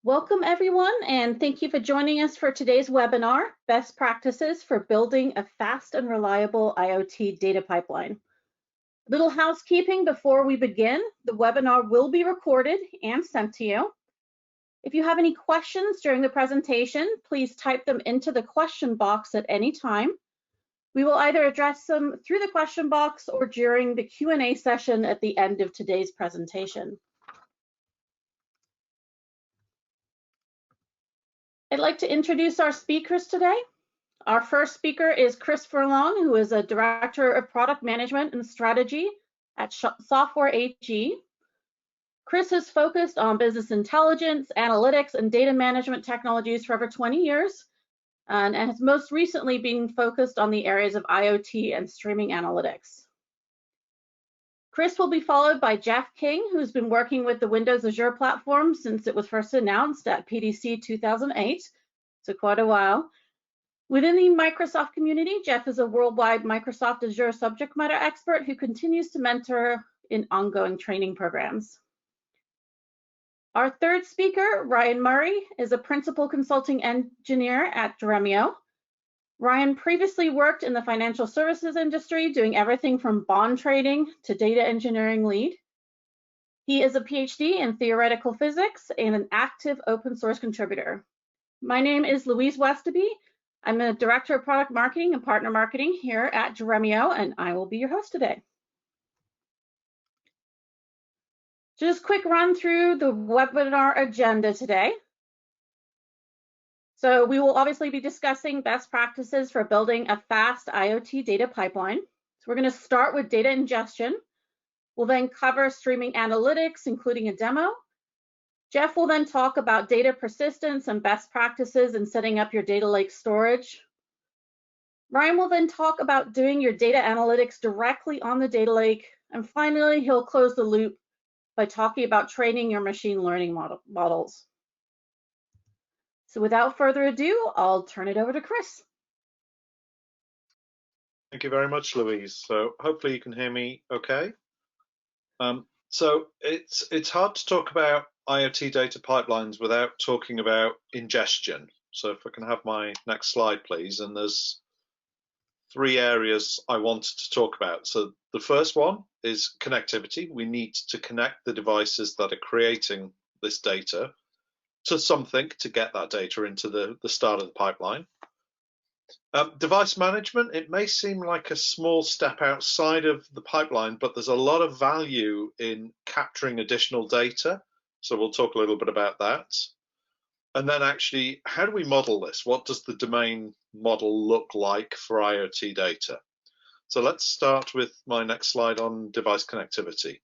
Welcome everyone, and thank you for joining us for today's webinar, Best Practices for Building a Fast and Reliable IoT Data Pipeline. Little housekeeping before we begin. The webinar will be recorded and sent to you. If you have any questions during the presentation, please type them into the question box at any time. We will either address them through the question box or during the Q&A session at the end of today's presentation. I'd like to introduce our speakers today. Our first speaker is Chris Furlong, who is a Director of Product Management and Strategy at SoftwareAG. Chris has focused on business intelligence, analytics, and data management technologies for over 20 years, and has most recently been focused on the areas of IoT and streaming analytics. Chris will be followed by Jeff King, who's been working with the Windows Azure platform since it was first announced at PDC 2008, so quite a while. Within the Microsoft community, Jeff is a worldwide Microsoft Azure subject matter expert who continues to mentor in ongoing training programs. Our third speaker, Ryan Murray, is a principal consulting engineer at Dremio. Ryan previously worked in the financial services industry, doing everything from bond trading to data engineering lead. He is a PhD in theoretical physics and an active open source contributor. My name is Louise Westaby. I'm a Director of Product Marketing and Partner Marketing here at Dremio, and I will be your host today. Just quick run through the webinar agenda today. So we will obviously be discussing best practices for building a fast IoT data pipeline. So we're going to start with data ingestion. We'll then cover streaming analytics, including a demo. Jeff will then talk about data persistence and best practices in setting up your data lake storage. Ryan will then talk about doing your data analytics directly on the data lake. And finally, he'll close the loop by talking about training your machine learning models. So without further ado, I'll turn it over to Chris. Thank you very much, Louise. So hopefully you can hear me okay. So it's hard to talk about IoT data pipelines without talking about ingestion. So if I can have my next slide, please. And there's three areas I wanted to talk about. So the first one is connectivity. We need to connect the devices that are creating this data to something to get that data into the start of the pipeline. Device management, it may seem like a small step outside of the pipeline, but there's a lot of value in capturing additional data. So we'll talk a little bit about that. And then actually, how do we model this? What does the domain model look like for IoT data? So let's start with my next slide on device connectivity.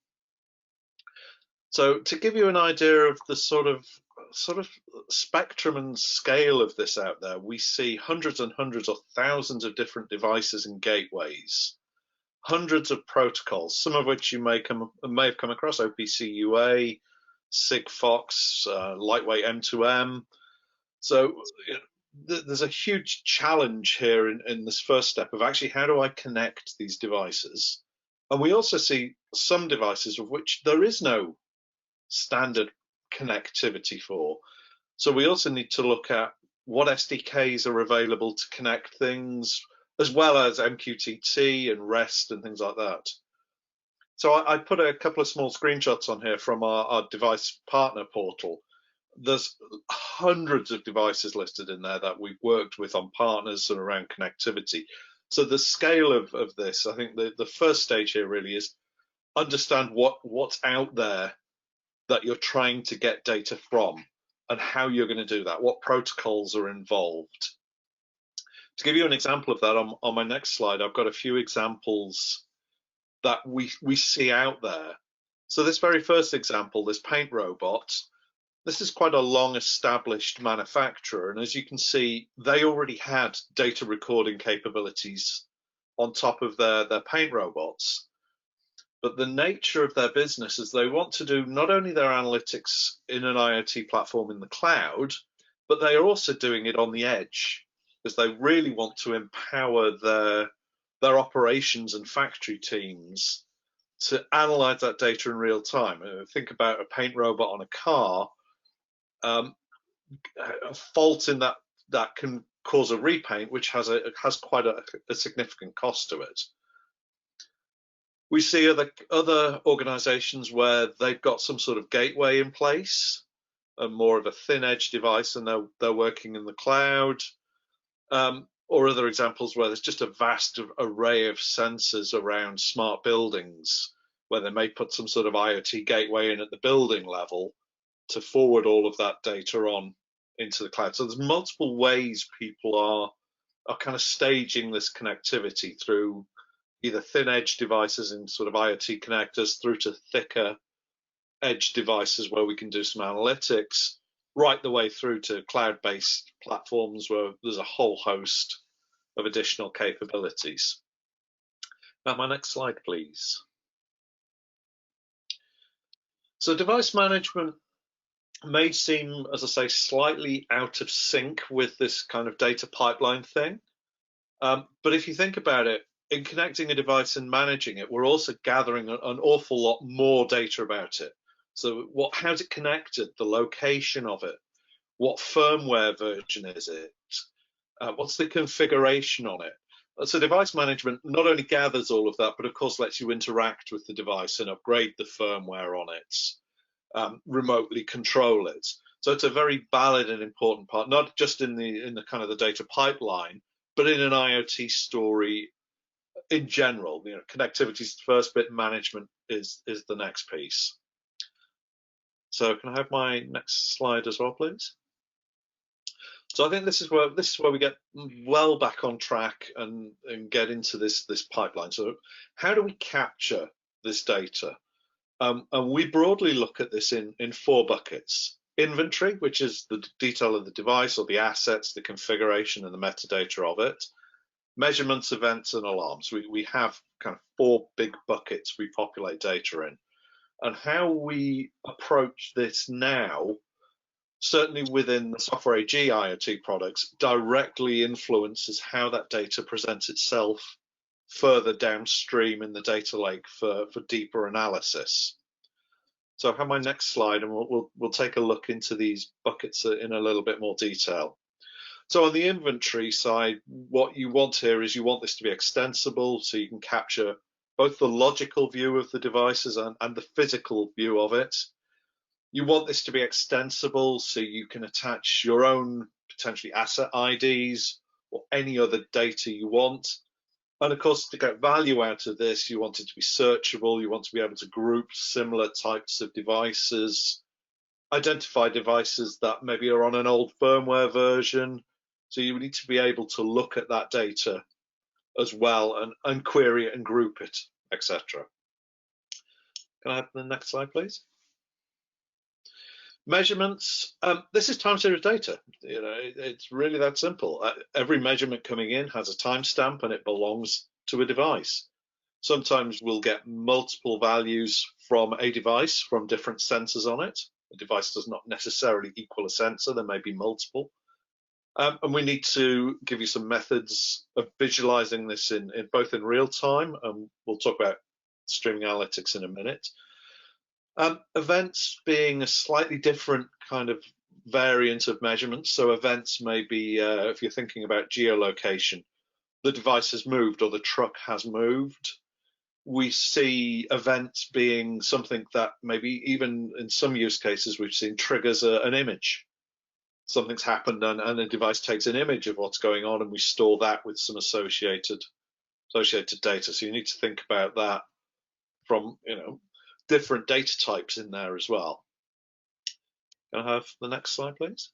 So to give you an idea of the sort of spectrum and scale of this out there, we see hundreds and hundreds or thousands of different devices and gateways, hundreds of protocols, some of which you may have come across: OPC UA, Sigfox, lightweight M2M. So there's a huge challenge here in this first step of actually how do I connect these devices. And we also see some devices of which there is no standard connectivity for. So we also need to look at what SDKs are available to connect things, as well as MQTT and REST and things like that. So I put a couple of small screenshots on here from our device partner portal. There's hundreds of devices listed in there that we've worked with on partners and around connectivity. So the scale of this, I think the first stage here really is understand what's out there that you're trying to get data from and how you're going to do that, what protocols are involved. To give you an example of that, on my next slide, I've got a few examples that we see out there. So this very first example, this paint robot, this is quite a long established manufacturer, and as you can see, they already had data recording capabilities on top of their paint robots. But the nature of their business is they want to do not only their analytics in an IoT platform in the cloud, but they are also doing it on the edge, because they really want to empower their operations and factory teams to analyze that data in real time. Think about a paint robot on a car. a fault in that can cause a repaint, which has quite a significant cost to it. We see other organizations where they've got some sort of gateway in place, and more of a thin edge device, and they're working in the cloud. Or other examples where there's just a vast array of sensors around smart buildings, where they may put some sort of IoT gateway in at the building level to forward all of that data on into the cloud. So there's multiple ways people are kind of staging this connectivity through either thin edge devices and sort of IoT connectors, through to thicker edge devices where we can do some analytics, right the way through to cloud-based platforms where there's a whole host of additional capabilities. Now, my next slide, please. So device management may seem, as I say, slightly out of sync with this kind of data pipeline thing. But if you think about it, in connecting a device and managing it, we're also gathering an awful lot more data about it. So how's it connected, the location of it, what firmware version is it, what's the configuration on it. So device management not only gathers all of that, but of course lets you interact with the device and upgrade the firmware on it, remotely control it. So it's a very valid and important part, not just in the kind of the data pipeline, but in an IoT story in general. You know, connectivity is the first bit, management is the next piece. So can I have my next slide as well, please? So I think this is where we get well back on track and get into this pipeline. So how do we capture this data? And we broadly look at this in 4 buckets. Inventory, which is the detail of the device or the assets, the configuration and the metadata of it. Measurements, events, and alarms. We have kind of 4 big buckets we populate data in. And how we approach this now, certainly within the SoftwareAG IoT products, directly influences how that data presents itself further downstream in the data lake for deeper analysis. So I have my next slide, and we'll take a look into these buckets in a little bit more detail. So on the inventory side, what you want here is you want this to be extensible, so you can capture both the logical view of the devices and the physical view of it. You want this to be extensible, so you can attach your own potentially asset IDs or any other data you want. And of course, to get value out of this, you want it to be searchable. You want to be able to group similar types of devices, identify devices that maybe are on an old firmware version. So you need to be able to look at that data as well and query it and group it, etc. Can I have the next slide, please? Measurements. This is time series data. You know, it's really that simple. Every measurement coming in has a timestamp and it belongs to a device. Sometimes we'll get multiple values from a device from different sensors on it. A device does not necessarily equal a sensor. There may be multiple. And we need to give you some methods of visualizing this in both in real time, and we'll talk about streaming analytics in a minute. Events being a slightly different kind of variant of measurements. So events may be, if you're thinking about geolocation, the device has moved or the truck has moved. We see events being something that maybe even in some use cases we've seen triggers an image. Something's happened and a device takes an image of what's going on, and we store that with some associated data. So you need to think about that from, you know, different data types in there as well. Can I have the next slide, please?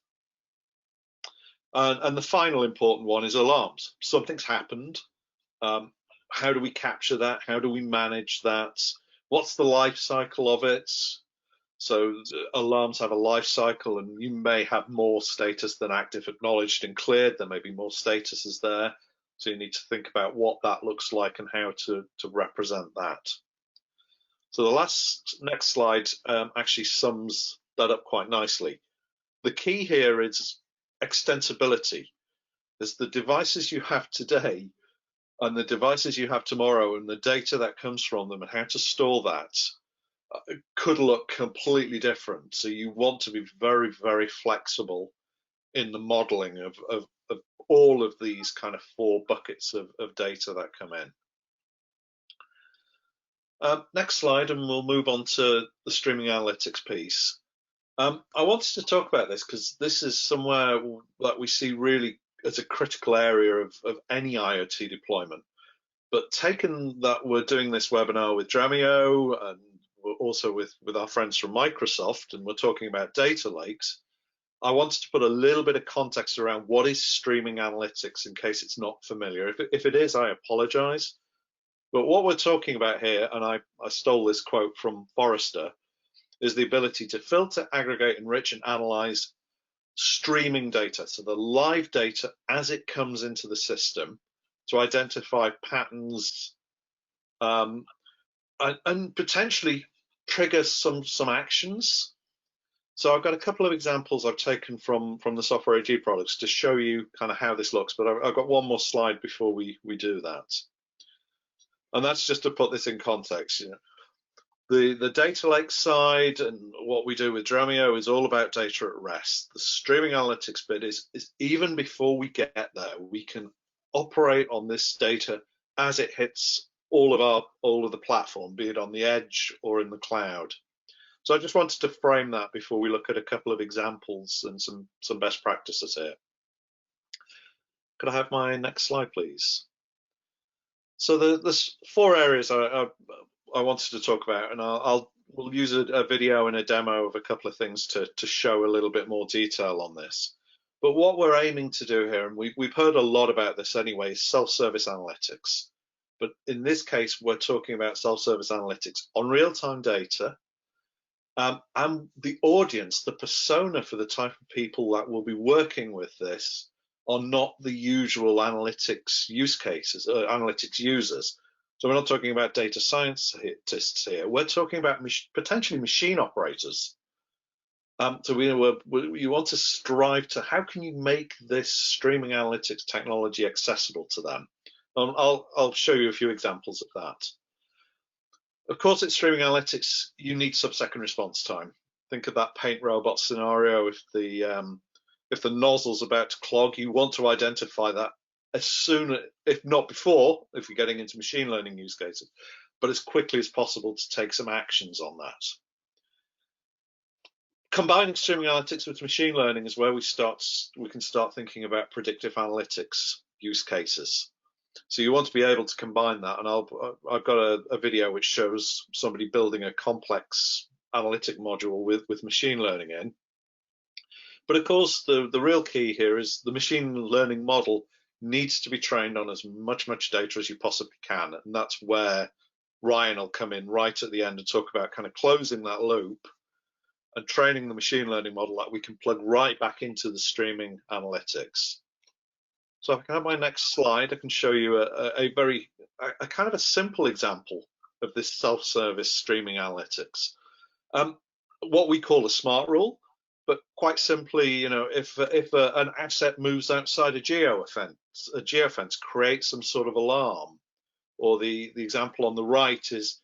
And the final important one is alarms. Something's happened. How do we capture that? How do we manage that? What's the life cycle of it? So alarms have a life cycle, and you may have more status than active, acknowledged, and cleared. There may be more statuses there. So you need to think about what that looks like and how to represent that. So the next slide actually sums that up quite nicely. The key here is extensibility. There's the devices you have today and the devices you have tomorrow, and the data that comes from them and how to store that could look completely different. So you want to be very, very flexible in the modeling of all of these kind of 4 buckets of data that come in. Next slide, and we'll move on to the streaming analytics piece. I wanted to talk about this because this is somewhere that we see really as a critical area of any IoT deployment. But taken that we're doing this webinar with Dremio and we're also with our friends from Microsoft, and we're talking about data lakes, I wanted to put a little bit of context around what is streaming analytics in case it's not familiar. If it is, I apologize. But what we're talking about here, and I stole this quote from Forrester, is the ability to filter, aggregate, enrich, and analyze streaming data. So the live data as it comes into the system to identify patterns and potentially trigger some actions. So I've got a couple of examples I've taken from the SoftwareAG products to show you kind of how this looks, but I've got one more slide before we do that. And that's just to put this in context. You know, the data lake side and what we do with Dremio is all about data at rest. The streaming analytics bit is even before we get there, we can operate on this data as it hits all of the platform, be it on the edge or in the cloud. So I just wanted to frame that before we look at a couple of examples and some best practices here. Could I have my next slide, please? So there's 4 areas I wanted to talk about, and we'll use a video and a demo of a couple of things to show a little bit more detail on this. But what we're aiming to do here, and we've heard a lot about this anyway, is self-service analytics. But in this case, we're talking about self-service analytics on real-time data, and the audience, the persona for the type of people that will be working with this are not the usual analytics use cases, analytics users. So we're not talking about data scientists here. We're talking about potentially machine operators. So you want to strive to how can you make this streaming analytics technology accessible to them? I'll show you a few examples of that. Of course, it's streaming analytics. You need sub-second response time. Think of that paint robot scenario. If the nozzle's about to clog, you want to identify that as soon, if not before, if you're getting into machine learning use cases, but as quickly as possible to take some actions on that. Combining streaming analytics with machine learning is where we can start thinking about predictive analytics use cases. So you want to be able to combine that, and I've got a video which shows somebody building a complex analytic module with machine learning in. But of course, the real key here is the machine learning model needs to be trained on as much data as you possibly can, and that's where Ryan will come in right at the end and talk about kind of closing that loop and training the machine learning model that we can plug right back into the streaming analytics. So if I can have my next slide, I can show you a kind of a simple example of this self-service streaming analytics. What we call a smart rule, but quite simply, you know, if an asset moves outside a geofence creates some sort of alarm. Or the example on the right is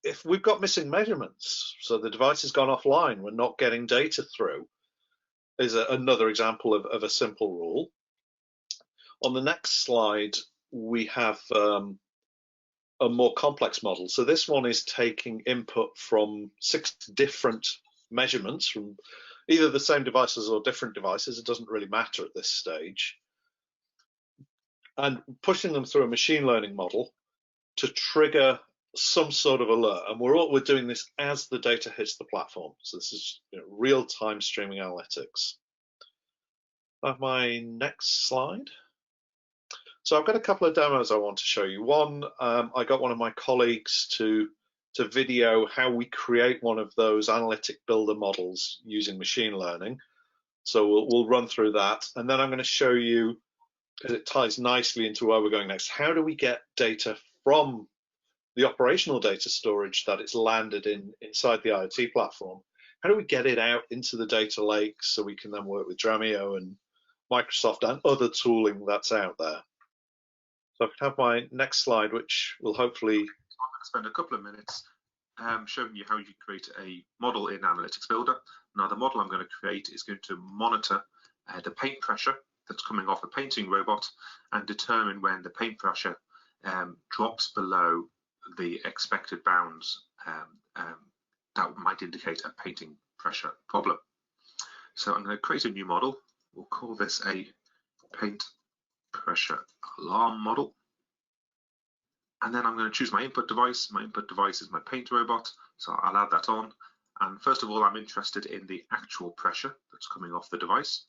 if we've got missing measurements, so the device has gone offline, we're not getting data through, is another example of a simple rule. On the next slide, we have a more complex model. So this one is taking input from 6 different measurements from either the same devices or different devices. It doesn't really matter at this stage. And pushing them through a machine learning model to trigger some sort of alert. And we're doing this as the data hits the platform. So this is, you know, real-time streaming analytics. I have my next slide. So I've got a couple of demos I want to show you. One, I got one of my colleagues to video how we create one of those analytic builder models using machine learning. So we'll run through that. And then I'm going to show you, because it ties nicely into where we're going next, how do we get data from the operational data storage that it's landed inside the IoT platform? How do we get it out into the data lake so we can then work with Dremio and Microsoft and other tooling that's out there? So I can have my next slide, which will hopefully... I'm going to spend a couple of minutes showing you how you create a model in Analytics Builder. Now, the model I'm going to create is going to monitor the paint pressure that's coming off a painting robot and determine when the paint pressure drops below the expected bounds that might indicate a painting pressure problem. So I'm going to create a new model. We'll call this a paint pressure alarm model. And then I'm going to choose my input device. My input device is my paint robot, so I'll add that on. And first of all, I'm interested in the actual pressure that's coming off the device.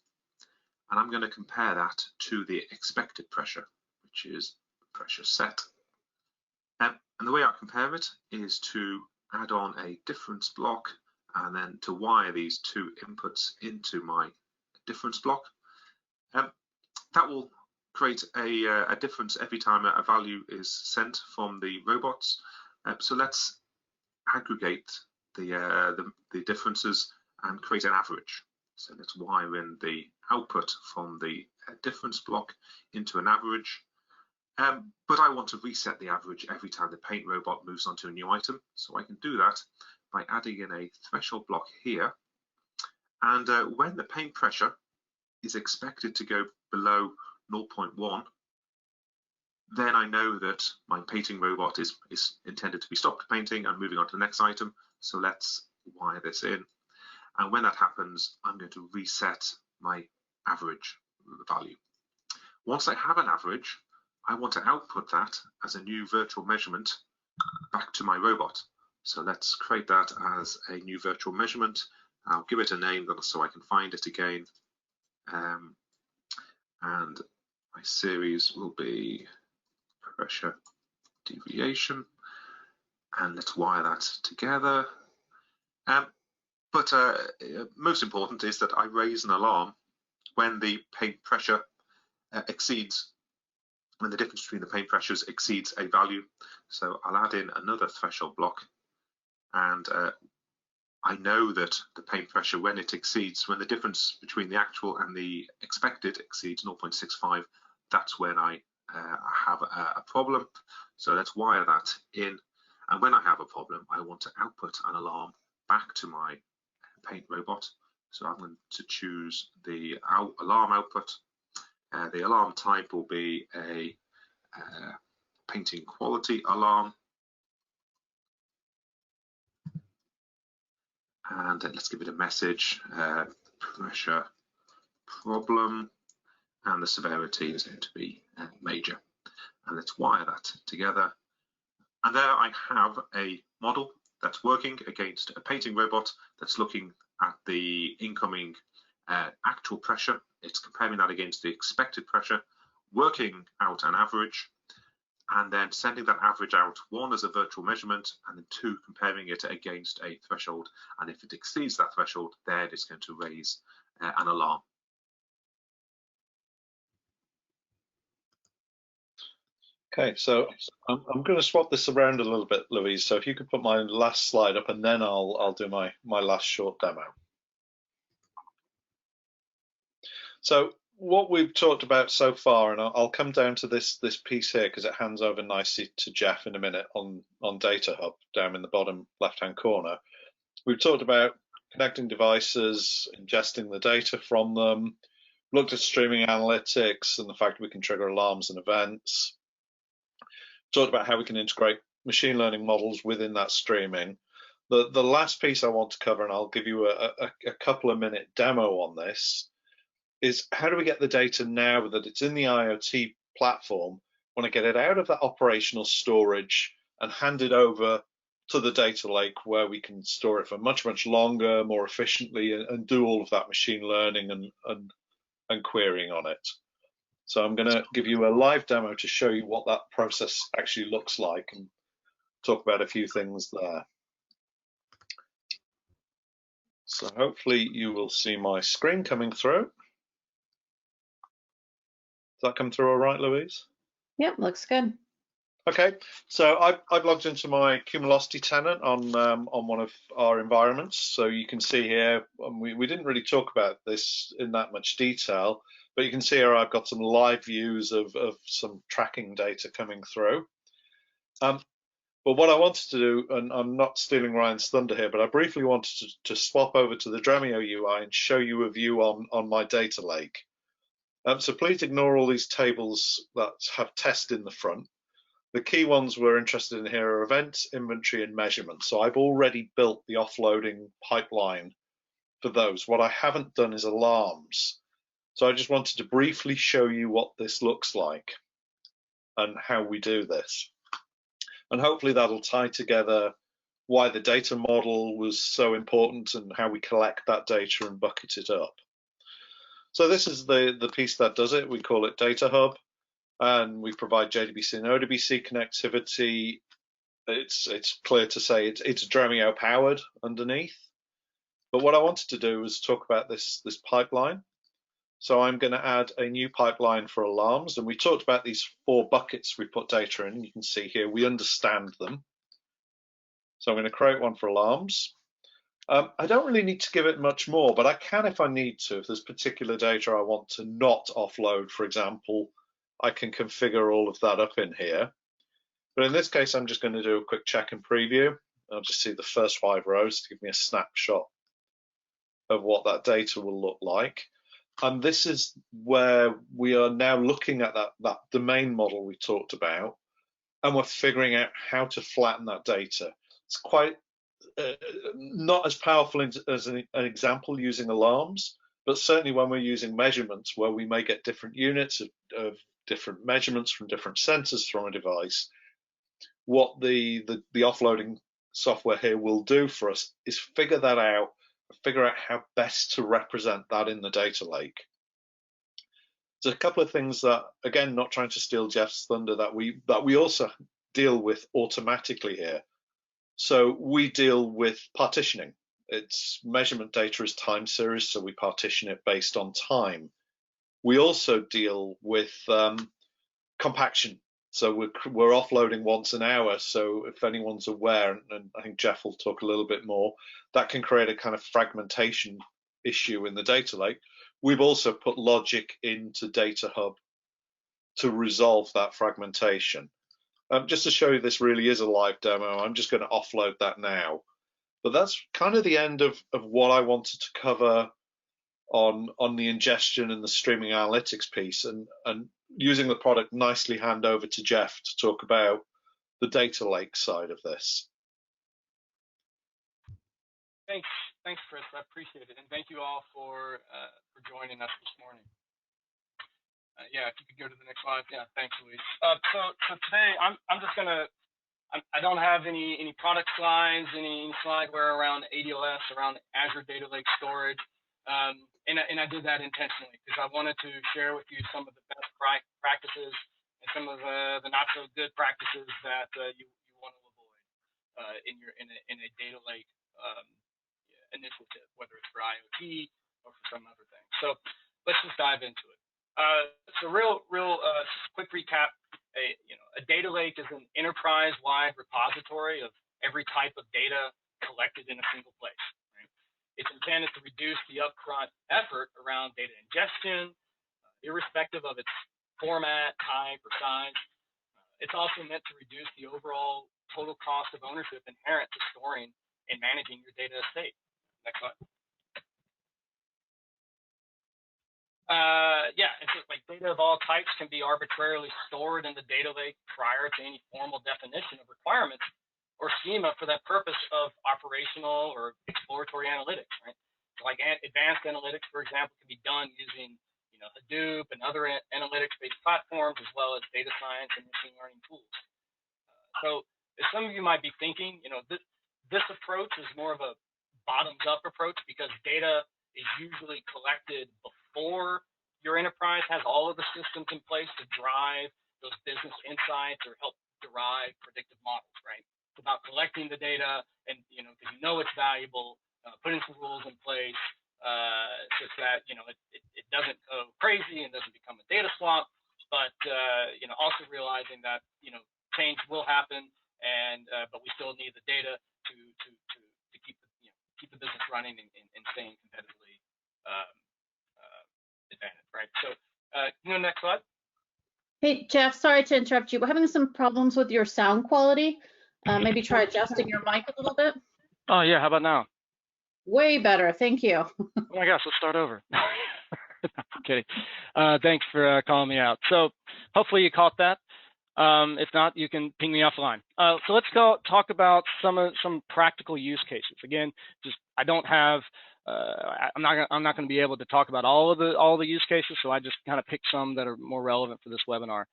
And I'm going to compare that to the expected pressure, which is pressure set. And the way I compare it is to add on a difference block and then to wire these two inputs into my difference block. That will create a difference every time a value is sent from the robots. So let's aggregate the differences and create an average. So let's wire in the output from the difference block into an average. But I want to reset the average every time the paint robot moves onto a new item. So I can do that by adding in a threshold block here. And when the paint pressure is expected to go below 0.1, then I know that my painting robot is intended to be stopped painting and moving on to the next item. So let's wire this in. And when that happens, I'm going to reset my average value. Once I have an average, I want to output that as a new virtual measurement back to my robot. So let's create that as a new virtual measurement. I'll give it a name so I can find it again. And my series will be pressure deviation. And let's wire that together. But most important is that I raise an alarm when the paint pressure exceeds, when the difference between the paint pressures exceeds a value. So I'll add in another threshold block, and I know that the paint pressure, when it exceeds, when the difference between the actual and the expected exceeds 0.65, that's when I have a problem. So let's wire that in. And when I have a problem, I want to output an alarm back to my paint robot. So I'm going to choose the alarm output. The alarm type will be a painting quality alarm. And let's give it a message, pressure problem, and the severity is going to be major. And let's wire that together. And there I have a model that's working against a painting robot that's looking at the incoming actual pressure. It's comparing that against the expected pressure, working out an average, and then sending that average out, one as a virtual measurement, and then two, comparing it against a threshold. And if it exceeds that threshold, then it's going to raise an alarm. Okay, so I'm going to swap this around a little bit, Louise. So if you could put my last slide up, and then I'll do my last short demo. So what we've talked about so far, and I'll come down to this piece here because it hands over nicely to Jeff in a minute on Data Hub down in the bottom left-hand corner. We've talked about connecting devices, ingesting the data from them, looked at streaming analytics and the fact we can trigger alarms and events. Talked about how we can integrate machine learning models within that streaming. The last piece I want to cover, and I'll give you a couple of minute demo on this, is how do we get the data now that it's in the IoT platform, want to get it out of that operational storage and hand it over to the data lake where we can store it for much, much longer, more efficiently, and do all of that machine learning and querying on it. So I'm going to give you a live demo to show you what that process actually looks like and talk about a few things there. So hopefully you will see my screen coming through. Does that come through all right, Louise? Yep, looks good. Okay, so I've logged into my Cumulosity tenant on one of our environments. So you can see here, we didn't really talk about this in that much detail, but you can see here I've got some live views of some tracking data coming through. But what I wanted to do, and I'm not stealing Ryan's thunder here, but I briefly wanted to swap over to the Dremio UI and show you a view on my data lake. So please ignore all these tables that have test in the front. The key ones we're interested in here are events, inventory, and measurement. So I've already built the offloading pipeline for those. What I haven't done is alarms. So I just wanted to briefly show you what this looks like and how we do this. And hopefully that'll tie together why the data model was so important and how we collect that data and bucket it up. So this is the piece that does it. We call it Data Hub, and we provide JDBC and ODBC connectivity. It's clear to say it's Dremio powered underneath. But what I wanted to do was talk about this pipeline. So I'm going to add a new pipeline for alarms, and we talked about these 4 buckets we put data in. You can see here we understand them. So I'm going to create one for alarms. I don't really need to give it much more, but I can if I need to. If there's particular data I want to not offload, for example, I can configure all of that up in here. But in this case, I'm just going to do a quick check and preview. I'll just see the first 5 rows to give me a snapshot of what that data will look like. And this is where we are now looking at that domain model we talked about, and we're figuring out how to flatten that data. It's quite not as powerful as an example using alarms, but certainly when we're using measurements where we may get different units of different measurements from different sensors from a device, what the offloading software here will do for us is figure that out, figure out how best to represent that in the data lake. There's a couple of things that, again, not trying to steal Jeff's thunder, that we also deal with automatically here. So we deal with partitioning. Its measurement data is time series, so we partition it based on time. We also deal with compaction. So we're offloading once an hour. So if anyone's aware, and I think Jeff will talk a little bit more, that can create a kind of fragmentation issue in the data lake. We've also put logic into Data Hub to resolve that fragmentation. Just to show you this really is a live demo, I'm just going to offload that now. But that's kind of the end of what I wanted to cover on the ingestion and the streaming analytics piece, and using the product nicely hand over to Jeff to talk about the data lake side of this. Thanks, Chris. I appreciate it, and thank you all for joining us this morning. Yeah, if you could go to the next slide. Yeah, thanks, Luis. So today I'm just gonna. I don't have any product slides, any slideware around ADLS, around Azure Data Lake Storage, and I did that intentionally because I wanted to share with you some of the best practices and some of the not so good practices that you want to avoid in a data lake initiative, whether it's for IoT or for some other thing. So let's just dive into it. So real quick recap. A data lake is an enterprise-wide repository of every type of data collected in a single place. Right? It's intended to reduce the upfront effort around data ingestion, irrespective of its format, type, or size. It's also meant to reduce the overall total cost of ownership inherent to storing and managing your data estate. Next slide. It's just like data of all types can be arbitrarily stored in the data lake prior to any formal definition of requirements or schema for that purpose of operational or exploratory analytics, right? So like advanced analytics, for example, can be done using Hadoop and other analytics-based platforms, as well as data science and machine learning tools. So as some of you might be thinking, this approach is more of a bottoms-up approach because data is usually collected before your enterprise has all of the systems in place to drive those business insights or help derive predictive models, right? It's about collecting the data and, because it's valuable, putting some rules in place such that, it doesn't go crazy and doesn't become a data swamp, but, also realizing that, change will happen and, but we still need the data to keep the business running and staying competitively advantage, right? So, next slide. Hey, Jeff, sorry to interrupt you. We're having some problems with your sound quality. Maybe try adjusting your mic a little bit. Oh yeah, how about now? Way better, thank you. Oh my gosh, let's start over. I'm kidding. Thanks for calling me out. So hopefully you caught that. If not, you can ping me offline. So let's go talk about some practical use cases. Again, just I don't have. I'm not going to be able to talk about all the use cases, so I just kind of picked some that are more relevant for this webinar.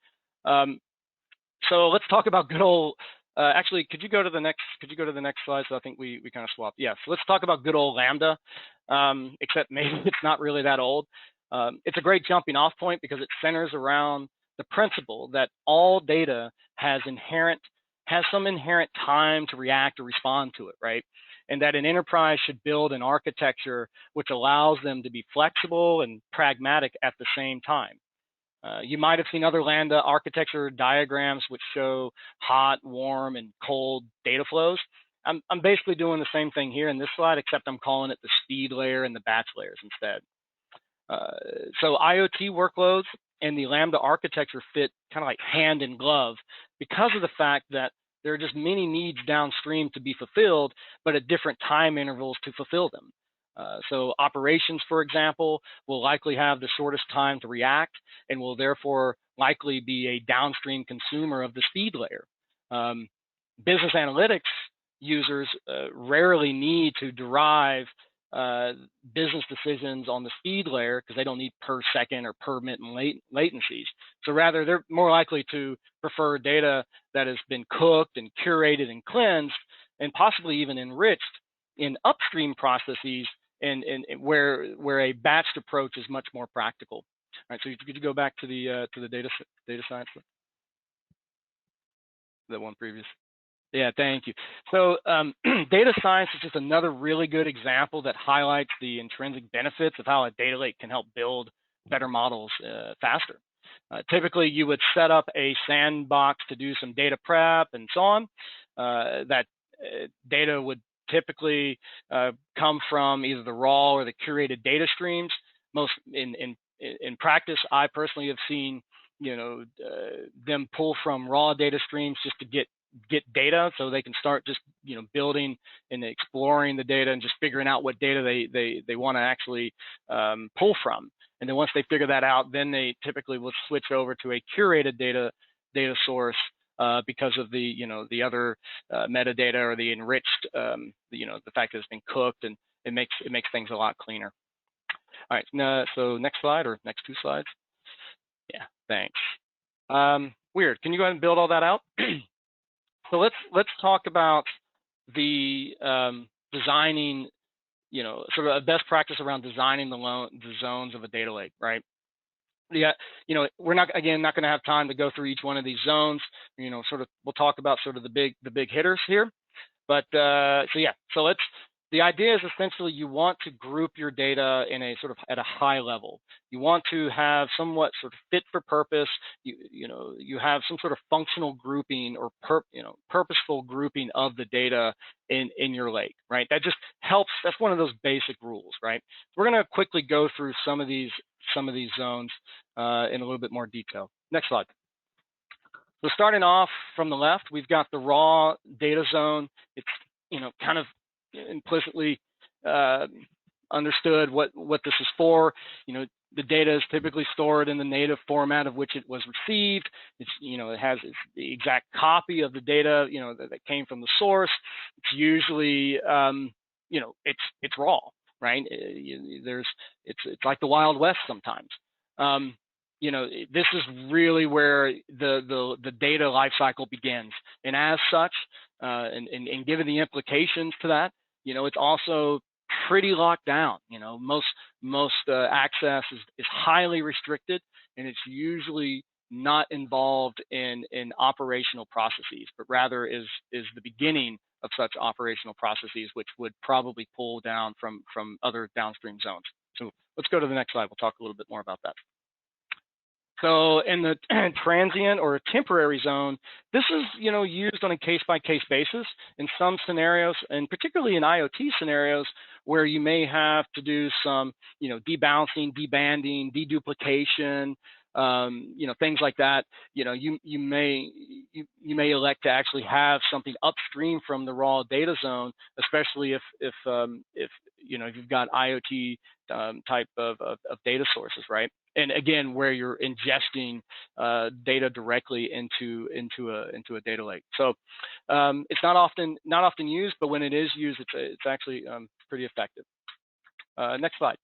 So let's talk about good old. Actually, could you go to the next slide? So I think we kind of swapped. Yeah. So let's talk about good old Lambda. Except maybe it's not really that old. It's a great jumping off point because it centers around the principle that all data has some inherent time to react or respond to it, right? And that an enterprise should build an architecture which allows them to be flexible and pragmatic at the same time. You might have seen other Lambda architecture diagrams which show hot, warm, and cold data flows. I'm basically doing the same thing here in this slide, except I'm calling it the speed layer and the batch layers instead. So IoT workloads and the Lambda architecture fit kind of like hand in glove because of the fact that there are just many needs downstream to be fulfilled, but at different time intervals to fulfill them. So operations, for example, will likely have the shortest time to react and will therefore likely be a downstream consumer of the speed layer. Business analytics users rarely need to derive business decisions on the speed layer because they don't need per second or per minute latencies. So rather, they're more likely to prefer data that has been cooked and curated and cleansed and possibly even enriched in upstream processes and where a batched approach is much more practical. All right, so could you go back to the data science? That one previous. Yeah, thank you. So data science is just another really good example that highlights the intrinsic benefits of how a data lake can help build better models faster. Typically, you would set up a sandbox to do some data prep and so on. That data would typically come from either the raw or the curated data streams. Most in practice, I personally have seen them pull from raw data streams just to get data, so they can start just building and exploring the data and just figuring out what data they want to actually pull from. And then once they figure that out, then they typically will switch over to a curated data source because of the other metadata or the enriched the fact that it's been cooked, and it makes things a lot cleaner. All right, so next slide or next two slides. Yeah, thanks. Weird. Can you go ahead and build all that out? So let's talk about the designing, sort of a best practice around designing the zones of a data lake, right? Yeah, we're not going to have time to go through each one of these zones. Sort of we'll talk about sort of the big hitters here. But so the idea is essentially you want to group your data in a sort of at a high level. You want to have somewhat sort of fit for purpose. You have some sort of functional grouping or purposeful grouping of the data in your lake, right? That just helps. That's one of those basic rules, right? We're going to quickly go through some of these zones in a little bit more detail. Next slide. So starting off from the left, we've got the raw data zone. It's kind of implicitly understood what this is for. The data is typically stored in the native format of which it was received. It's it has the exact copy of the data that came from the source. It's usually it's raw, right? It's like the Wild West sometimes. This is really where the data lifecycle begins, and as such, and given the implications to that, it's also pretty locked down. Most access is highly restricted, and it's usually not involved in operational processes, but rather is the beginning of such operational processes, which would probably pull down from other downstream zones. So let's go to the next slide. We'll talk a little bit more about that. So in the transient or temporary zone, this is used on a case-by-case basis in some scenarios, and particularly in IoT scenarios where you may have to do some debouncing, debanding, deduplication, you know, things like that. You know, you may elect to actually have something upstream from the raw data zone, especially if you know, if you've got IoT type of data sources, right? And again, where you're ingesting data directly into a data lake. So it's not often used, but when it is used, it's actually pretty effective. Next slide.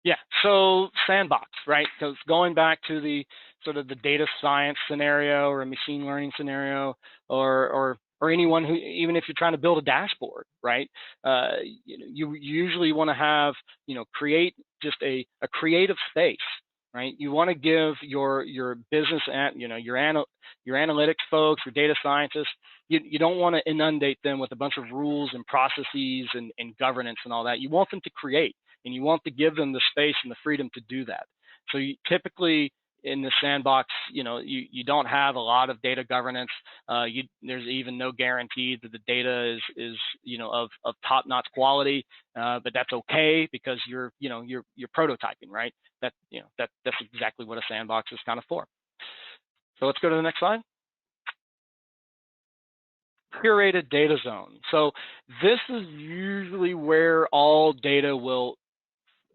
Yeah, so sandbox, right? Because going back to the sort of the data science scenario or a machine learning scenario, or anyone who, even if you're trying to build a dashboard, right? You know, you usually want to have, you know, create just a creative space, right? You want to give your business, you know, your analytics folks, your data scientists, you don't want to inundate them with a bunch of rules and processes and governance and all that. You want them to create, and you want to give them the space and the freedom to do that. So you typically in the sandbox, you know, you don't have a lot of data governance. There's even no guarantee that the data is you know, of top-notch quality, but that's okay because you're prototyping, right? That's exactly what a sandbox is kind of for. So let's go to the next slide. Curated data zone. So this is usually where all data will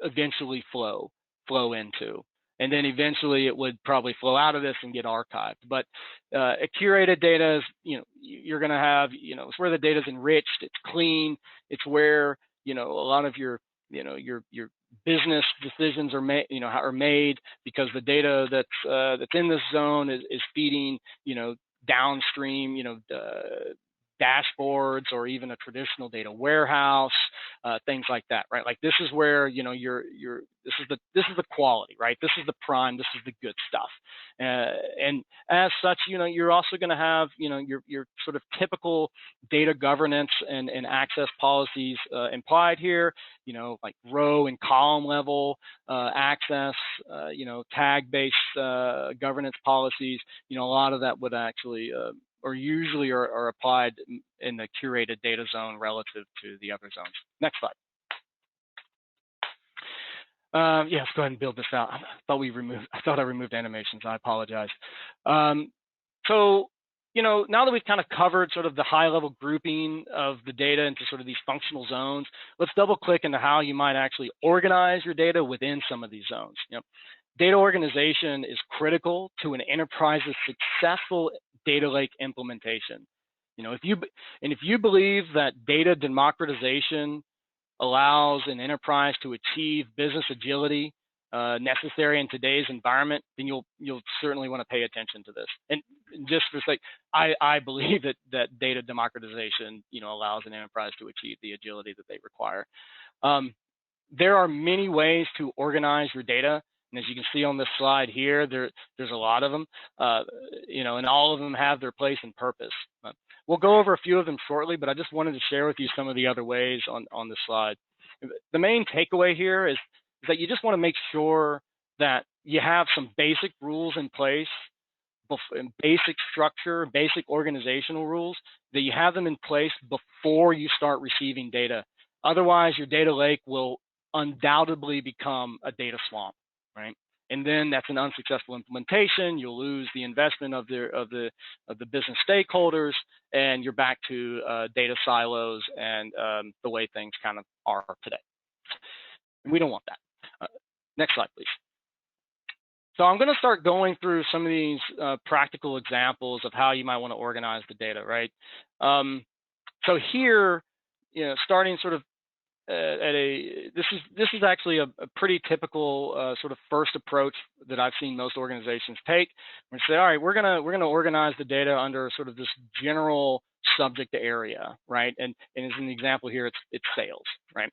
eventually flow into, and then eventually it would probably flow out of this and get archived. But a curated data is, you know, you're going to have, you know, it's where the data is enriched, it's clean, it's where, you know, a lot of your business decisions are made because the data that's in this zone is feeding, you know, downstream, you know, dashboards or even a traditional data warehouse, things like that, right? Like this is where, you know, this is the quality, right? This is the prime, this is the good stuff. And as such, you know, you're also going to have, you know, your sort of typical data governance and access policies implied here, you know, like row and column level access, you know, tag-based governance policies. You know, a lot of that would actually or usually are applied in the curated data zone relative to the other zones. Next slide. Yeah, let's go ahead and build this out. I thought I removed animations. I apologize. So, you know, now that we've kind of covered sort of the high-level grouping of the data into sort of these functional zones, let's double-click into how you might actually organize your data within some of these zones. You know, data organization is critical to an enterprise's successful data lake implementation. You know, if you believe that data democratization allows an enterprise to achieve business agility necessary in today's environment, then you'll certainly want to pay attention to this. And just for sake, I believe that data democratization, you know, allows an enterprise to achieve the agility that they require. There are many ways to organize your data. And as you can see on this slide here, there's a lot of them, you know, and all of them have their place and purpose. We'll go over a few of them shortly, but I just wanted to share with you some of the other ways on this slide. The main takeaway here is that you just want to make sure that you have some basic rules in place, basic structure, basic organizational rules, that you have them in place before you start receiving data. Otherwise, your data lake will undoubtedly become a data swamp. Right, and then that's an unsuccessful implementation. You'll lose the investment of the business stakeholders, and you're back to data silos and the way things kind of are today. And we don't want that. Next slide, please. So I'm going to start going through some of these practical examples of how you might want to organize the data. Right. So here, you know, starting sort of this is actually a pretty typical sort of first approach that I've seen most organizations take. We say, all right, we're gonna organize the data under sort of this general subject area, right? And as an example here, it's sales, right?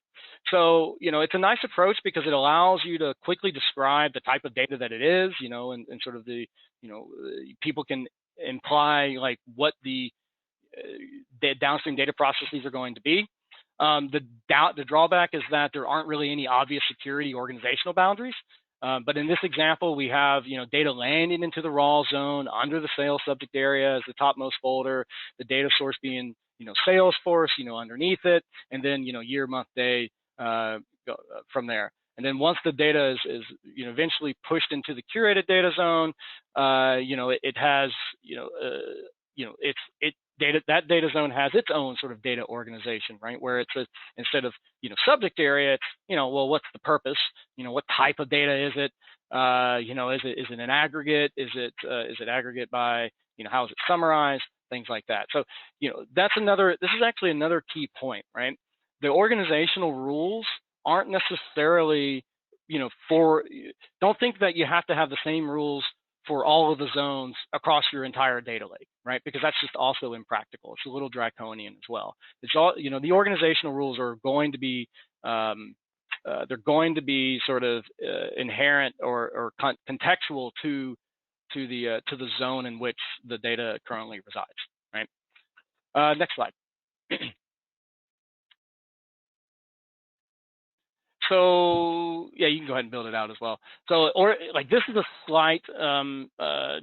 So, you know, it's a nice approach because it allows you to quickly describe the type of data that it is, you know, and sort of the, you know, people can imply like what the downstream data processes are going to be. The drawback is that there aren't really any obvious security organizational boundaries. But in this example, we have, you know, data landing into the raw zone under the sales subject area as the topmost folder, the data source being, you know, Salesforce, you know, underneath it, and then, you know, year, month, day from there. And then once the data is eventually pushed into the curated data zone, it has that data zone has its own sort of data organization, right? Where it's instead of subject area, it's well, what's the purpose? What type of data is it? Is it an aggregate? Is it aggregate by how is it summarized? Things like that. So this is actually another key point, right? The organizational rules aren't necessarily don't think that you have to have the same rules for all of the zones across your entire data lake, right? Because that's just also impractical. It's a little draconian as well. It's all, the organizational rules are going to be, they're going to be sort of inherent or contextual to the zone in which the data currently resides, right? Next slide. So yeah, you can go ahead and build it out as well. So, this is a slight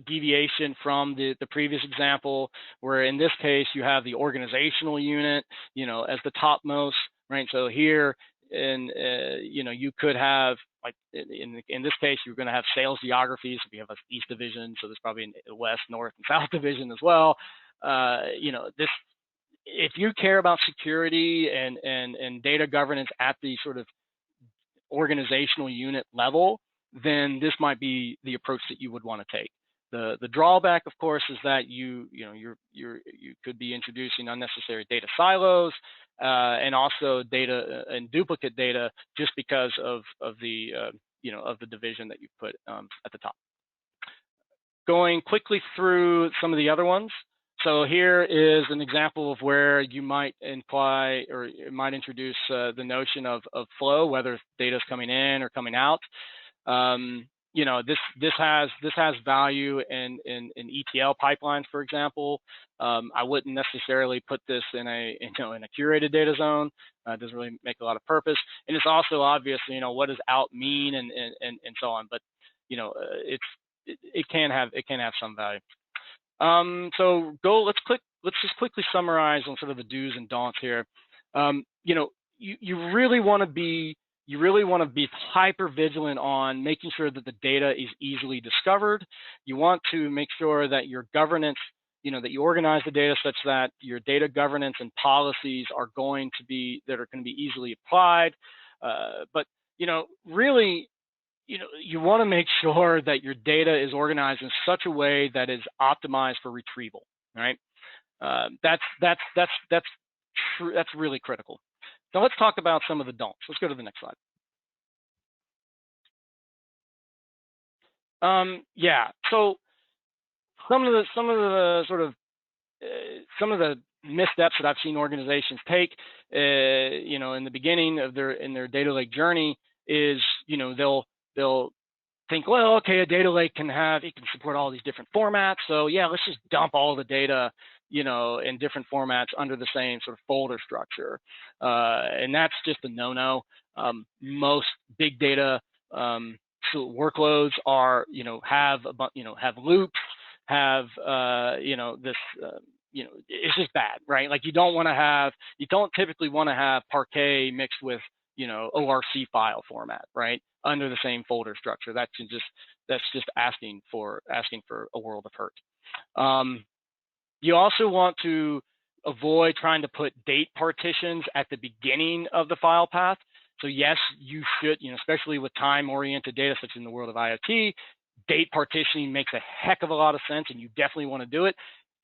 deviation from the previous example, where in this case you have the organizational unit, as the topmost, right? So here, you could have, like in this case, you're going to have sales geographies. We have an East Division, so there's probably a West, North, and South Division as well. If you care about security and data governance at the sort of organizational unit level, then this might be the approach that you would want to take. The drawback, of course, is that you could be introducing unnecessary data silos and also data and duplicate data just because of the division that you put at the top. Going quickly through some of the other ones. So here is an example of where you might imply or it might introduce the notion of flow, whether data is coming in or coming out. This has value in ETL pipelines, for example. I wouldn't necessarily put this in a curated data zone. It doesn't really make a lot of purpose. And it's also obvious, what does out mean and so on. But it can have some value. Let's just quickly summarize on sort of the do's and don'ts here. You really want to be hyper vigilant on making sure that the data is easily discovered. You want to make sure that your governance, that you organize the data such that your data governance and policies are going to be easily applied. But really, you want to make sure that your data is organized in such a way that is optimized for retrieval, right? That's really critical. Now let's talk about some of the don'ts. Let's go to the next slide. So some of the missteps that I've seen organizations take, in the beginning of their data lake journey is, they'll think, well, okay, a data lake can support all these different formats. So yeah, let's just dump all the data, in different formats under the same sort of folder structure. And that's just a no-no. Most big data workloads are, have loops, have, it's just bad, right? Like you don't typically want to have Parquet mixed with, ORC file format, right? Under the same folder structure. That's just asking for a world of hurt. You also want to avoid trying to put date partitions at the beginning of the file path. So yes, you should, especially with time-oriented data, such in the world of IoT, date partitioning makes a heck of a lot of sense, and you definitely want to do it.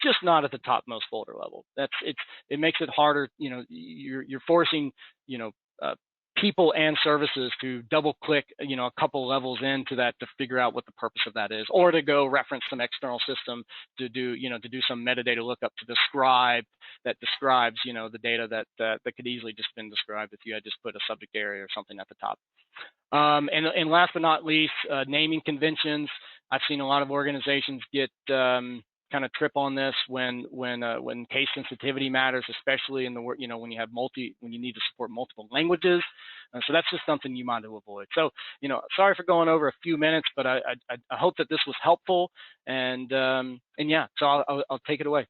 Just not at the topmost folder level. It makes it harder. You're forcing people and services to double click a couple levels into that to figure out what the purpose of that is, or to go reference some external system to do some metadata lookup to describes the data that could easily just been described if you had just put a subject area or something at the top. And last but not least, naming conventions. I've seen a lot of organizations get kind of trip on this when case sensitivity matters, especially in the when you need to support multiple languages. So that's just something you want to avoid. So sorry for going over a few minutes, but I hope that this was helpful. And yeah, so I'll take it away.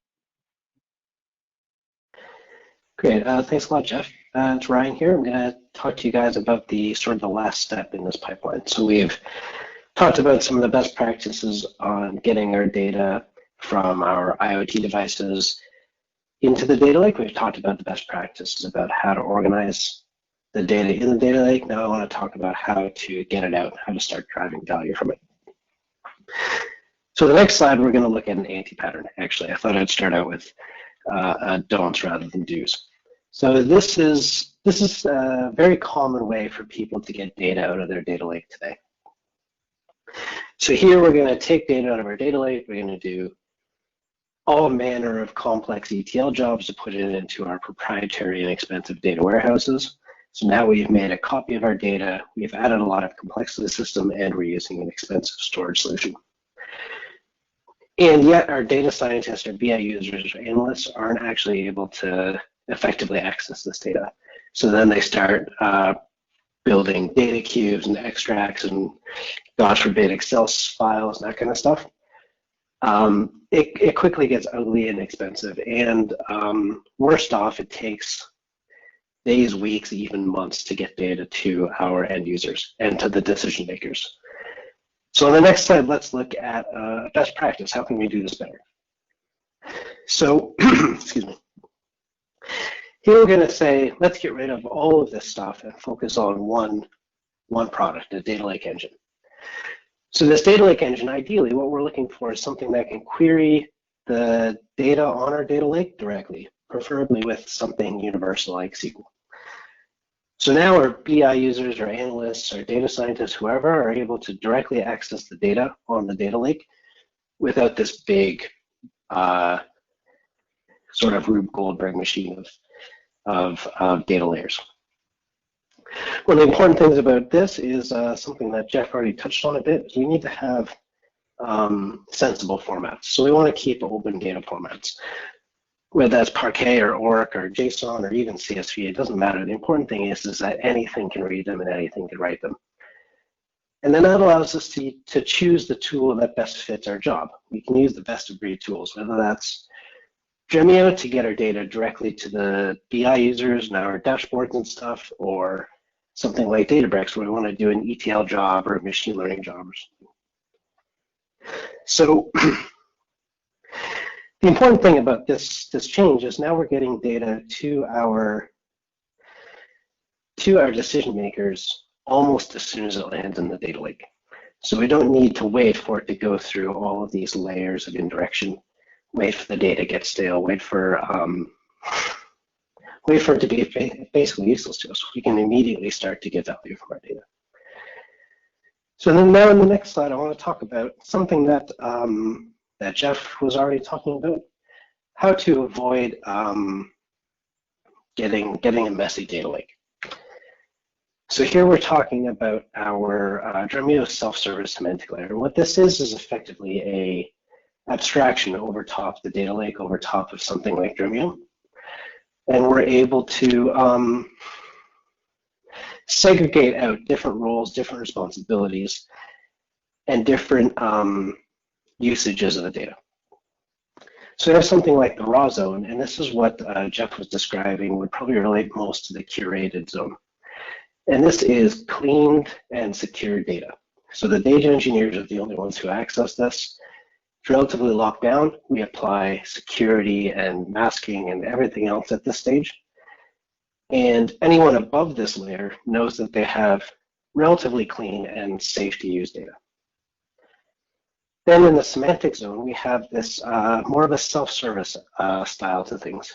Great, thanks a lot, Jeff. It's Ryan here. I'm going to talk to you guys about the last step in this pipeline. So we've talked about some of the best practices on getting our data from our IoT devices into the data lake. We've talked about the best practices about how to organize the data in the data lake. Now I want to talk about how to get it out, how to start driving value from it. So the next slide, we're going to look at an anti-pattern. Actually, I thought I'd start out with don'ts rather than do's. So this is a very common way for people to get data out of their data lake today. So here we're going to take data out of our data lake. We're going to do all manner of complex ETL jobs to put it into our proprietary and expensive data warehouses. So now we've made a copy of our data, we've added a lot of complexity to the system, and we're using an expensive storage solution. And yet our data scientists, our BI users, or analysts aren't actually able to effectively access this data. So then they start building data cubes and extracts and, God forbid, Excel files and that kind of stuff. It quickly gets ugly and expensive, and worst off, it takes days, weeks, even months to get data to our end users and to the decision makers. So on the next slide, let's look at best practice. How can we do this better? So, excuse me. Here we're going to say, let's get rid of all of this stuff and focus on one product, a data lake engine. So this data lake engine, ideally, what we're looking for is something that can query the data on our data lake directly, preferably with something universal like SQL. So now our BI users, our analysts, our data scientists, whoever, are able to directly access the data on the data lake without this big sort of Rube Goldberg machine of data layers. One of the important things about this is something that Jeff already touched on a bit. We need to have sensible formats. So we want to keep open data formats, whether that's Parquet or ORC or JSON or even CSV. It doesn't matter. The important thing is that anything can read them and anything can write them. And then that allows us to choose the tool that best fits our job. We can use the best of breed tools, whether that's Dremio to get our data directly to the BI users and our dashboards and stuff, or something like Databricks where we want to do an ETL job or a machine learning job or something. So the important thing about this change is now we're getting data to our decision makers almost as soon as it lands in the data lake. So we don't need to wait for it to go through all of these layers of indirection, wait for the data to get stale, wait for it to be basically useless to us. We can immediately start to get value from our data. So then now in the next slide, I want to talk about something that that Jeff was already talking about, how to avoid getting a messy data lake. So here we're talking about our Dremio self-service semantic layer. And what this is effectively a abstraction over top the data lake, over top of something like Dremio. And we're able to segregate out different roles, different responsibilities, and different usages of the data. So we have something like the raw zone, and this is what Jeff was describing, would probably relate most to the curated zone. And this is cleaned and secure data. So the data engineers are the only ones who access this. It's relatively locked down. We apply security and masking and everything else at this stage. And anyone above this layer knows that they have relatively clean and safe to use data. Then in the semantic zone, we have this more of a self-service style to things,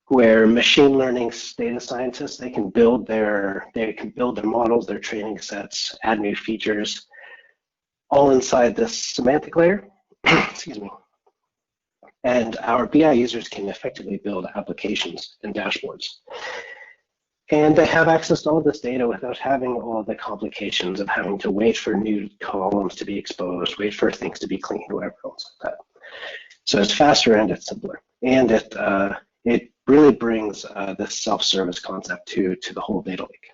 where machine learning data scientists, they can build their models, their training sets, add new features, all inside this semantic layer. Excuse me. And our BI users can effectively build applications and dashboards. And they have access to all this data without having all the complications of having to wait for new columns to be exposed, wait for things to be cleaned, whatever else like that. So it's faster and it's simpler. And it really brings this self-service concept to the whole data lake.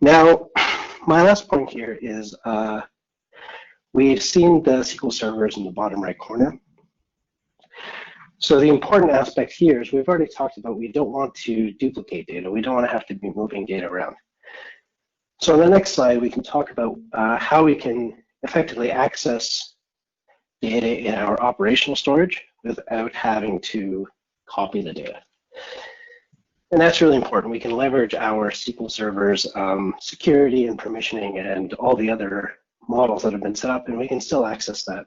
Now, my last point here is we've seen the SQL servers in the bottom right corner. So the important aspect here is we've already talked about we don't want to duplicate data. We don't want to have to be moving data around. So on the next slide, we can talk about how we can effectively access data in our operational storage without having to copy the data. And that's really important. We can leverage our SQL server's security and permissioning and all the other models that have been set up, and we can still access that.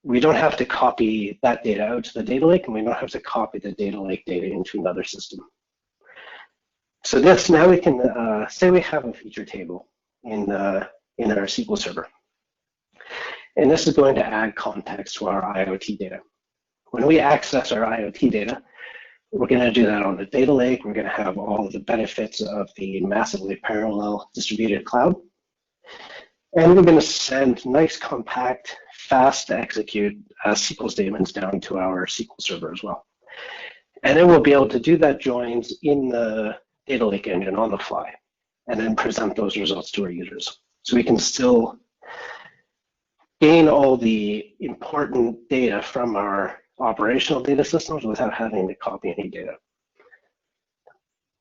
We don't have to copy that data out to the data lake, and we don't have to copy the data lake data into another system. So this, now we can say we have a feature table in our SQL server. And this is going to add context to our IoT data. When we access our IoT data, we're going to do that on the data lake. We're going to have all of the benefits of the massively parallel distributed cloud. And we're going to send nice, compact, fast to execute SQL statements down to our SQL server as well. And then we'll be able to do that joins in the data lake engine on the fly, and then present those results to our users. So we can still gain all the important data from our operational data systems without having to copy any data.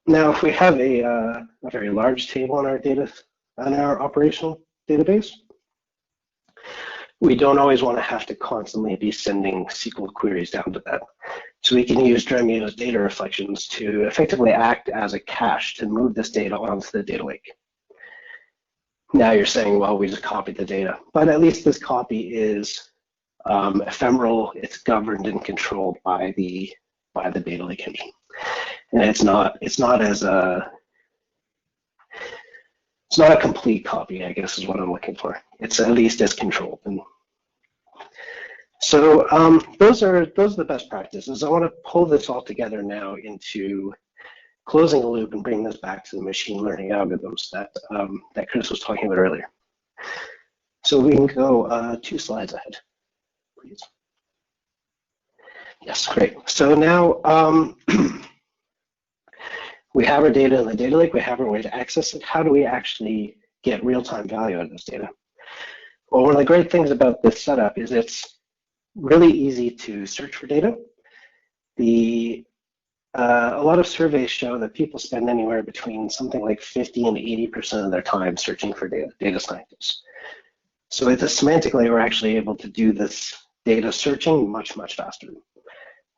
Now, if we have a very large table on our operational database, we don't always want to have to constantly be sending SQL queries down to that. So we can use Dremio's data reflections to effectively act as a cache to move this data onto the data lake. Now you're saying, well, we just copied the data, but at least this copy is ephemeral. It's governed and controlled by the data lake engine, and it's not a complete copy, I guess is what I'm looking for. It's at least as controlled. And so those are the best practices. I want to pull this all together now into closing a loop and bring this back to the machine learning algorithms that Chris was talking about earlier. So we can go 2 slides ahead, please. Yes, great. So now we have our data in the data lake. We have our way to access it. How do we actually get real-time value out of this data? Well, one of the great things about this setup is it's really easy to search for data. A lot of surveys show that people spend anywhere between something like 50 and 80% of their time searching for data scientists. So with the semantic layer, we're actually able to do this data searching much, much faster.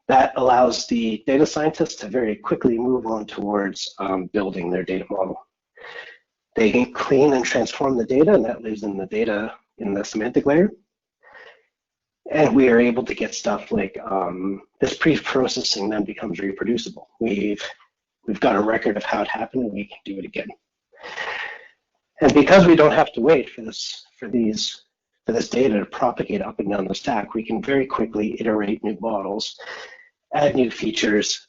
That allows the data scientists to very quickly move on towards building their data model. They can clean and transform the data, and that lives in the data in the semantic layer. And we are able to get stuff like this pre-processing then becomes reproducible. We've got a record of how it happened, and we can do it again. And because we don't have to wait for this data to propagate up and down the stack, we can very quickly iterate new models, add new features,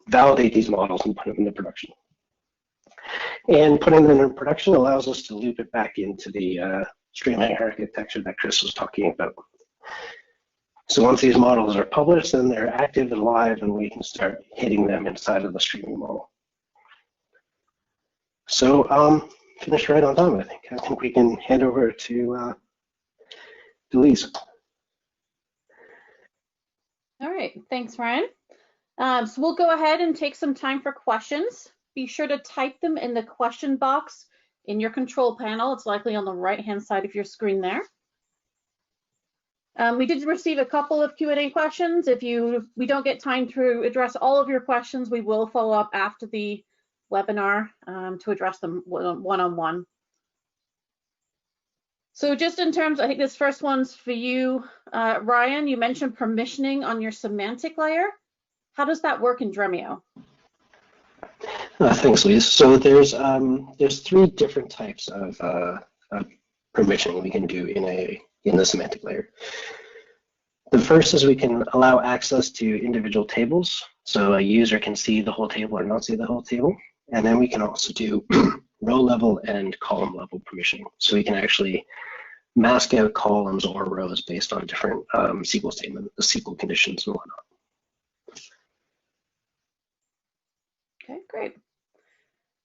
validate these models, and put them into production. And putting them in production allows us to loop it back into the streaming architecture that Chris was talking about. So once these models are published, then they're active and live, and we can start hitting them inside of the streaming model. So finished right on time, I think. I think we can hand over to Lise. All right, thanks, Ryan. So we'll go ahead and take some time for questions. Be sure to type them in the question box in your control panel. It's likely on the right-hand side of your screen there. We did receive a couple of Q&A questions. If we don't get time to address all of your questions, we will follow up after the webinar to address them one-on-one. So just in terms, I think this first one's for you, Ryan. You mentioned permissioning on your semantic layer. How does that work in Dremio? Thanks, Lise. So there's 3 different types of permissioning we can do in the semantic layer. The first is we can allow access to individual tables, so a user can see the whole table or not see the whole table. And then we can also do row level and column level permissioning. So we can actually mask out columns or rows based on different SQL statements, the SQL conditions and whatnot. Okay, great.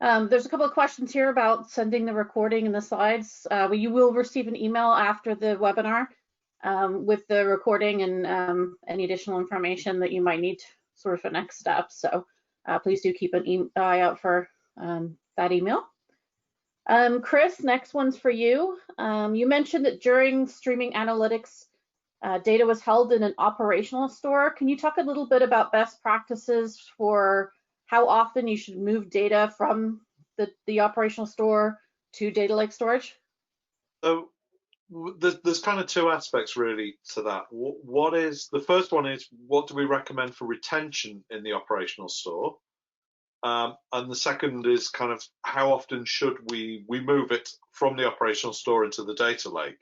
There's a couple of questions here about sending the recording and the slides. You will receive an email after the webinar with the recording and any additional information that you might need sort of for next steps. So please do keep an eye out for that email. Chris, next one's for you. You mentioned that during streaming analytics, data was held in an operational store. Can you talk a little bit about best practices for how often you should move data from the operational store to data lake storage? So there's kind of two aspects really to that. The first one is, what do we recommend for retention in the operational store? And the second is kind of, how often should we move it from the operational store into the data lake?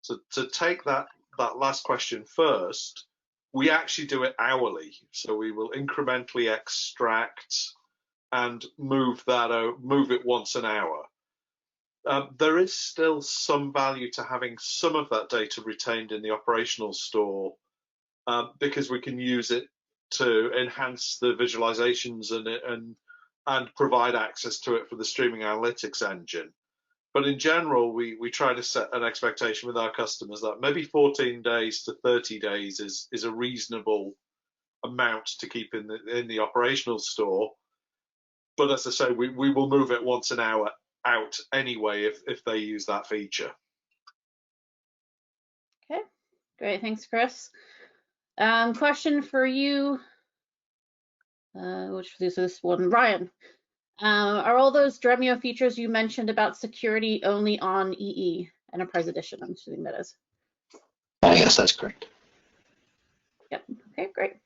So to take that last question first, we actually do it hourly. So we will incrementally extract and move it once an hour. There is still some value to having some of that data retained in the operational store, because we can use it to enhance the visualizations and provide access to it for the streaming analytics engine. But in general, we try to set an expectation with our customers that maybe 14 days to 30 days is a reasonable amount to keep in the operational store. But as I say, we will move it once an hour out anyway if they use that feature. Okay, great, thanks, Chris. Question for you, which is this one, Ryan. Are all those Dremio features you mentioned about security only on EE, Enterprise Edition? I'm assuming that is. Yes, that's correct. Yep, okay, great.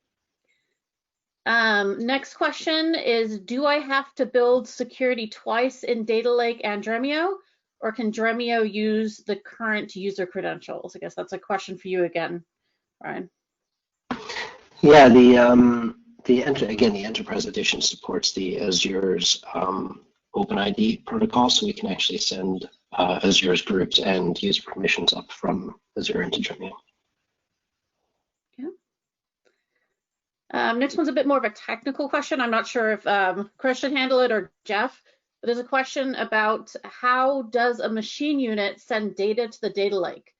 Next question is, do I have to build security twice in Data Lake and Dremio, or can Dremio use the current user credentials? I guess that's a question for you again, Ryan. Yeah, the Enterprise Edition supports the Azure's OpenID protocol, so we can actually send Azure's groups and user permissions up from Azure into Dremio. Next one's a bit more of a technical question. I'm not sure if Chris should handle it or Jeff, but there's a question about, how does a machine unit send data to the data lake?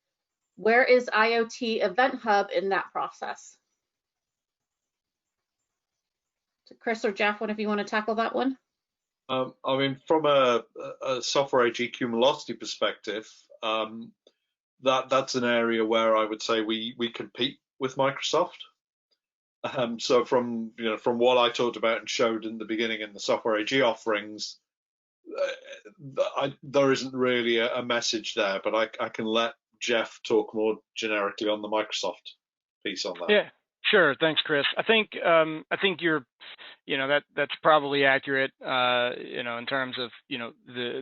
Where is IoT Event Hub in that process? So Chris or Jeff, one of you want to tackle that one? I mean, from a SoftwareAG Cumulosity perspective, that's an area where I would say we compete with Microsoft. So from what I talked about and showed in the beginning in the SoftwareAG offerings, there isn't really a message there, but I can let Jeff talk more generically on the Microsoft piece on that. Yeah, sure. Thanks, Chris. I think you're, that's probably accurate. In terms of,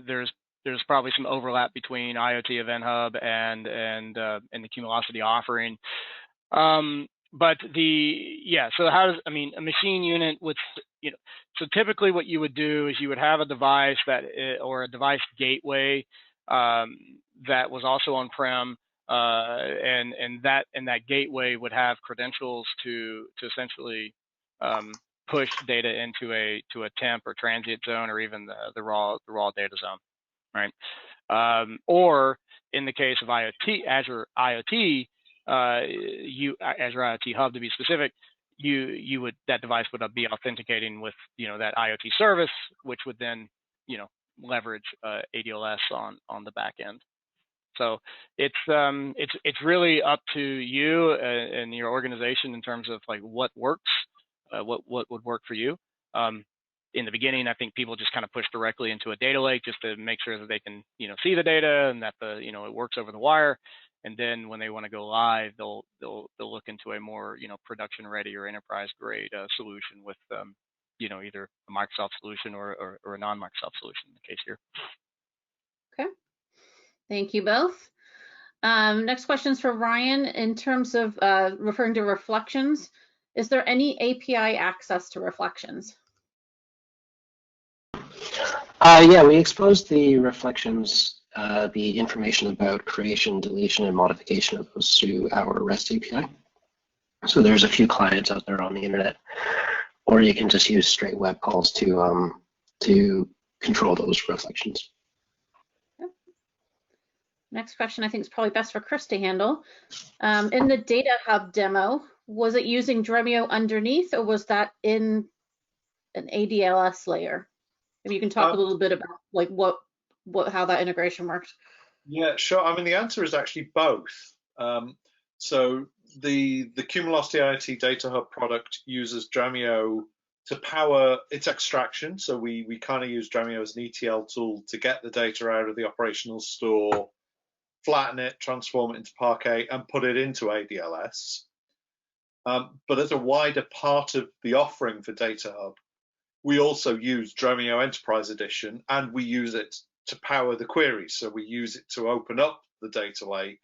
there's probably some overlap between IoT Event Hub and the Cumulosity offering. But so how does, a machine unit with, so typically what you would do is you would have a device or a device gateway that was also on-prem, and that gateway would have credentials to essentially push data into a temp or transient zone, or even the raw data zone, right? Or in the case of IoT, Azure IoT, Azure IoT Hub to be specific, that device would be authenticating with that IoT service, which would then leverage ADLS on the back end. So it's really up to you and your organization in terms of like what works, what would work for you. In the beginning, I think people just kind of push directly into a data lake just to make sure that they can see the data and that it works over the wire. And then when they want to go live, they'll look into a more production ready or enterprise grade solution with either a Microsoft solution or a non-Microsoft solution in the case here. Okay, thank you both. Next question is for Ryan. In terms of referring to reflections, is there any API access to reflections? Yeah, we exposed the reflections, the information about creation, deletion, and modification of those through our REST API. So there's a few clients out there on the internet, or you can just use straight web calls to control those reflections. Next question I think is probably best for Chris to handle. In the Data Hub demo, was it using Dremio underneath, or was that in an ADLS layer? Maybe you can talk a little bit about like how that integration works. Yeah, sure. I mean, the answer is actually both. So the Cumulosity IoT Data Hub product uses Dremio to power its extraction. So we kind of use Dremio as an ETL tool to get the data out of the operational store, flatten it, transform it into Parquet, and put it into ADLS. But as a wider part of the offering for Data Hub, we also use Dremio Enterprise Edition, and we use it to power the queries. So we use it to open up the data lake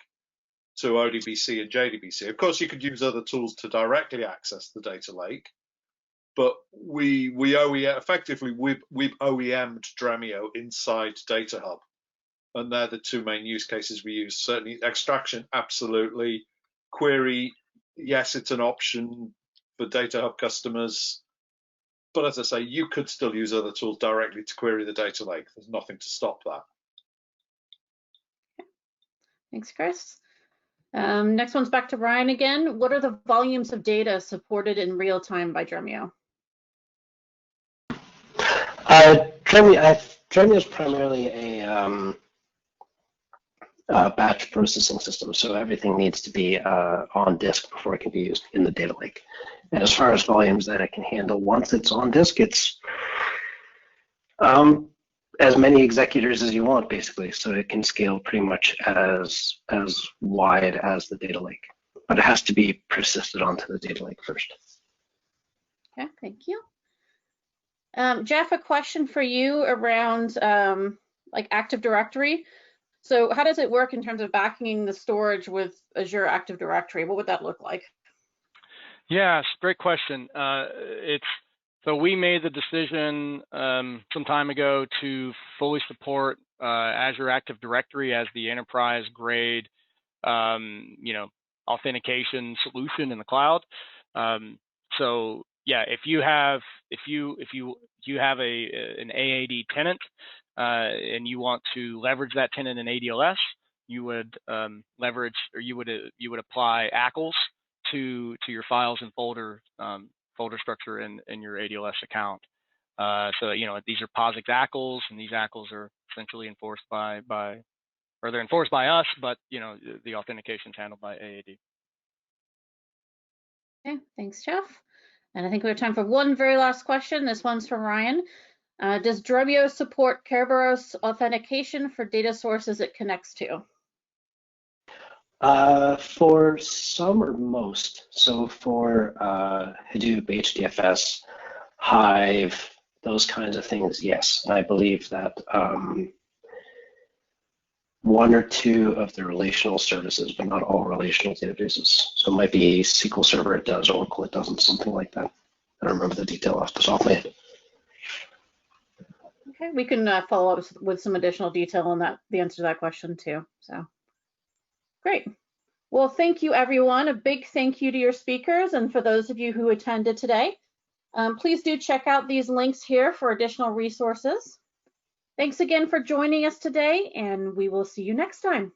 to ODBC and JDBC. Of course, you could use other tools to directly access the data lake, but we've OEM'd Dremio inside Data Hub, and they're the two main use cases we use. Certainly, extraction, absolutely. Query, yes, it's an option for Data Hub customers. But as I say, you could still use other tools directly to query the data lake. There's nothing to stop that. Thanks, Chris. Next one's back to Ryan again. What are the volumes of data supported in real time by Dremio? Dremio is primarily a batch processing system, so everything needs to be on disk before it can be used in the data lake. And as far as volumes that it can handle, once it's on disk, it's as many executors as you want, basically. So it can scale pretty much as wide as the data lake, but it has to be persisted onto the data lake first. Okay, thank you. Jeff, a question for you around like Active Directory. So how does it work in terms of backing the storage with Azure Active Directory? What would that look like? Yes, great question. So we made the decision some time ago to fully support Azure Active Directory as the enterprise grade, authentication solution in the cloud. So yeah, if you have an AAD tenant and you want to leverage that tenant in ADLS, you would leverage, or you would apply ACLs to your files and folder structure in your ADLS account. So these are POSIX ACLs, and these ACLs are essentially enforced by they're enforced by us, but the authentication is handled by AAD. Okay, thanks, Jeff. And I think we have time for one very last question. This one's from Ryan. Does Dremio support Kerberos authentication for data sources it connects to? For some or most. So for Hadoop, HDFS, Hive, those kinds of things, yes. I believe that one or two of the relational services, but not all relational databases. So it might be SQL Server it does, Oracle it doesn't, something like that. I don't remember the detail off the top of my head. Okay, we can follow up with some additional detail on the answer to that question too. So great. Well, thank you, everyone. A big thank you to your speakers, and for those of you who attended today. Please do check out these links here for additional resources. Thanks again for joining us today, and we will see you next time.